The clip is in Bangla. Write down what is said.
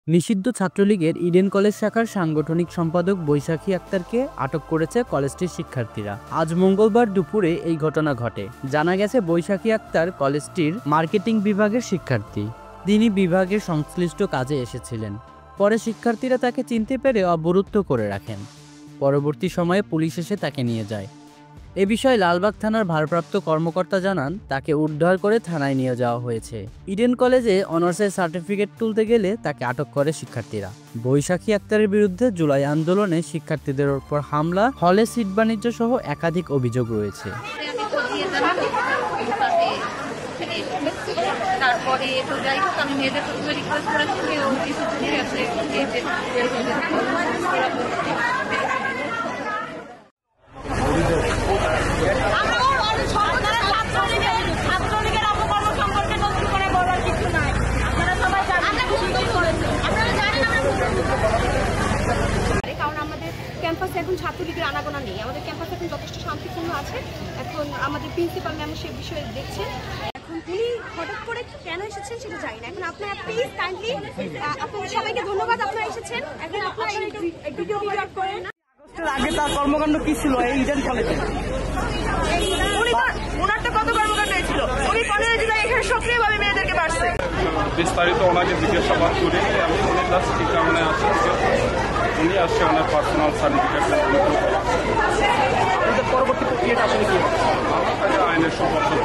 নিষিদ্ধ ছাত্রলীগের ইডেন কলেজ শাখার সাংগঠনিক সম্পাদক বৈশাখী আক্তারকে আটক করেছে কলেজটির শিক্ষার্থীরা। আজ মঙ্গলবার দুপুরে এই ঘটনা ঘটে। জানা গেছে, বৈশাখী আক্তার কলেজটির মার্কেটিং বিভাগের শিক্ষার্থী। তিনি বিভাগের সংশ্লিষ্ট কাজে এসেছিলেন। পরে শিক্ষার্থীরা তাকে চিনতে পেরে অবরুদ্ধ করে রাখেন। পরবর্তী সময়ে পুলিশ এসে তাকে নিয়ে যায়। এ বিষয়ে লালবাগ থানার ভারপ্রাপ্ত কর্মকর্তা জানান, তাকে উদ্ধার করে থানায় নিয়ে যাওয়া হয়েছে। ইডেন কলেজে অনার্সের সার্টিফিকেট তুলতে গেলে তাকে আটক করে শিক্ষার্থীরা। বৈশাখী আক্তারের বিরুদ্ধে জুলাই আন্দোলনে শিক্ষার্থীদের উপর হামলা, হলে সিট বাণিজ্য সহ একাধিক অভিযোগ রয়েছে। তারপরে তো যাই হোক, আমি মেয়েদের প্রথমে রিকোয়েস্ট করেছি যে ও কিছু ঠিক আছে, ক্যাম্পাসে এখন ছাত্রলীগের আনাগোনা নেই। আমাদের ক্যাম্পাস এখন যথেষ্ট শান্তিপূর্ণ আছে। এখন আমাদের প্রিন্সিপাল ম্যাম সে বিষয়ে দেখছেন। এখন উনি হঠাৎ করে কেন এসেছেন সেটা জানি না। এখন আপনারা প্লিজ কাইন্ডলি, আপনাদের সবাইকে ধন্যবাদ, আপনারা এসেছেন। এখন আপনারা ভিডিও রেকর্ড করেন। আগে তার কর্মকাণ্ড কি ছিল এই ইডেন কলেজে? ওনার তো কত কর্মকাণ্ড ছিল। উনি কলেজে যায় এখানে সক্রিয়ভাবে মেয়েদেরকে বাড়ছে। বিস্তারিত ওনাকে জিজ্ঞাসাবাদ করে আমি উনি ক্লাস ঠিক কারণে আসছে, উনি আসছে ওনার পার্সোনাল সার্টিফিকেট। পরবর্তী প্রক্রিয়াটা আসলে কি? আমার কাছে আইনের সমর্থন